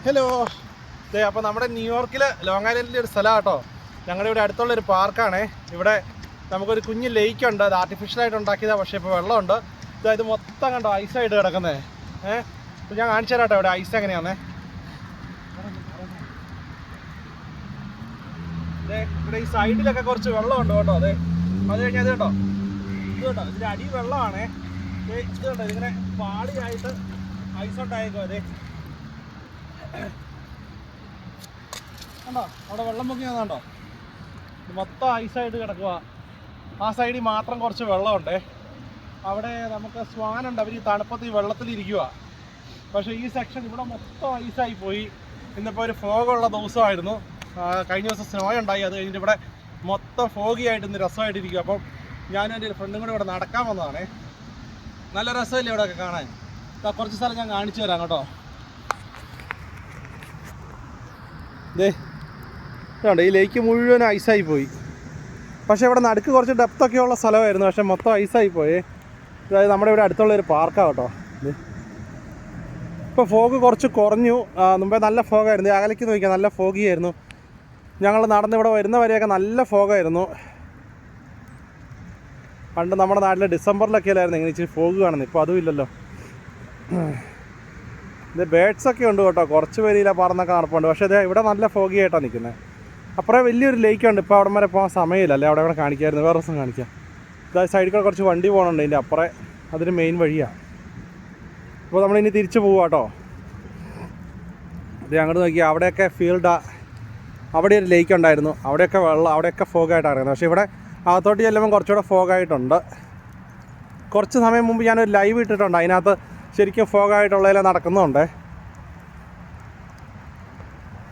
Hello. അപ്പോൾ നമ്മുടെ ന്യൂയോർക്കിൽ ലോങ് ഐലൻഡിലെ ഒരു സ്ഥലമാണ് കേട്ടോ. ഞങ്ങളുടെ ഇവിടെ അടുത്തുള്ളൊരു പാർക്കാണേ. ഇവിടെ നമുക്കൊരു കുഞ്ഞ് ലേക്കുണ്ട്. അത് ആർട്ടിഫിഷ്യലായിട്ട് ഉണ്ടാക്കിയതാണ്, പക്ഷേ ഇപ്പോൾ വെള്ളമുണ്ട്. ഇത് മൊത്തം കണ്ടോ ഐസായിട്ട് കിടക്കുന്നത്. അപ്പോൾ ഞാൻ കാണിച്ചു തരാം കേട്ടോ ഇവിടെ ഐസ് എങ്ങനെയാണേ. ഇവിടെ ഈ സൈഡിലൊക്കെ കുറച്ച് വെള്ളമുണ്ട് കേട്ടോ. അത് കഴിഞ്ഞാൽ ഇത് കേട്ടോ, ഇതിൻ്റെ അടി വെള്ളമാണേ. ഇത് കേട്ടോ, ഇതിങ്ങനെ പാളിയായിട്ട് ഐസുണ്ടായേക്കോ. കണ്ടോ അവിടെ വെള്ളം പൊങ്ങിയാന്നുണ്ടോ, മൊത്തം ഐസായിട്ട് കിടക്കുക. ആ സൈഡിൽ മാത്രം കുറച്ച് വെള്ളമുണ്ടേ. അവിടെ നമുക്ക് സ്വാനുണ്ട്, അവർ ഈ തണുപ്പത്ത് ഈ വെള്ളത്തിലിരിക്കുക. പക്ഷേ ഈ സെക്ഷൻ ഇവിടെ മൊത്തം ഐസായി പോയി. ഇന്നിപ്പോൾ ഒരു ഫോഗുള്ള ദിവസമായിരുന്നു. കഴിഞ്ഞ ദിവസം സ്നോ ഉണ്ടായി. അത് കഴിഞ്ഞിട്ട് ഇവിടെ മൊത്തം ഫോഗിയായിട്ട് ഇന്ന് രസമായിട്ടിരിക്കുക. അപ്പം ഞാനും എൻ്റെ ഒരു ഫ്രണ്ടും കൂടെ ഇവിടെ നടക്കാൻ വന്നതാണേ. നല്ല രസമല്ലേ ഇവിടെയൊക്കെ കാണാൻ. കുറച്ച് സ്ഥലം ഞാൻ കാണിച്ചു തരാം കേട്ടോ. ഇതുണ്ട്, ഈ ലേക്ക് മുഴുവൻ ഐസായി പോയി. പക്ഷേ ഇവിടെ നടുക്ക് കുറച്ച് ഡെപ്തൊക്കെ ഉള്ള സ്ഥലമായിരുന്നു, പക്ഷേ മൊത്തം ഐസായി പോയി. അതായത് നമ്മുടെ ഇവിടെ അടുത്തുള്ളൊരു പാർക്കാണ് കേട്ടോ. ഇപ്പോൾ ഫോഗ് കുറച്ച് കുറഞ്ഞു. മുമ്പേ നല്ല ഫോഗായിരുന്നു. അകലേക്ക് നോക്കിയാൽ നല്ല ഫോഗിയായിരുന്നു. ഞങ്ങൾ നടന്ന് ഇവിടെ വരുന്ന വരെയൊക്കെ നല്ല ഫോഗായിരുന്നു. പണ്ട് നമ്മുടെ നാട്ടിൽ ഡിസംബറിലൊക്കെ അല്ലായിരുന്നു ഇങ്ങനെ ഇച്ചിരി ഫോഗ് കാണുന്നത്. ഇപ്പോൾ അതും ഇല്ലല്ലോ. ഇത് ബേഡ്സൊക്കെ ഉണ്ട് കേട്ടോ, കുറച്ച് പേരില്ല പറന്നൊക്കെ നടപ്പുണ്ട്. പക്ഷേ ഇത് ഇവിടെ നല്ല ഫോഗി ആയിട്ടാണ് നിൽക്കുന്നത്. അപ്പുറം വലിയൊരു ലേക്കുണ്ട്. ഇപ്പോൾ അവിടെ വരെ പോകാൻ സമയമില്ല, അല്ലേ അവിടെ കാണിക്കായിരുന്നു. വേറെ ദിവസം കാണിക്കാം. ഇതായത് സൈഡിൽ കൂടെ കുറച്ച് വണ്ടി പോകണുണ്ട്. ഇതിൻ്റെ അപ്പുറം അതിന് മെയിൻ വഴിയാണ്. അപ്പോൾ നമ്മളിനി തിരിച്ച് പോവാം കേട്ടോ. ഇത് അങ്ങോട്ട് നോക്കിയാൽ അവിടെയൊക്കെ ഫീൽഡാണ്. അവിടെ ഒരു ലേക്ക് ഉണ്ടായിരുന്നു, അവിടെയൊക്കെ വെള്ളം, അവിടെയൊക്കെ ഫോഗായിട്ടാണ് അറിയുന്നത്. പക്ഷേ ഇവിടെ അകത്തോട്ട് ചെല്ലുമ്പോൾ കുറച്ചുകൂടെ ഫോഗായിട്ടുണ്ട്. കുറച്ച് സമയം മുമ്പ് ഞാനൊരു ലൈവ് ഇട്ടിട്ടുണ്ട്, അതിനകത്ത് ശരിക്കും ഫോഗായിട്ടുള്ളതിൽ നടക്കുന്നുണ്ട്.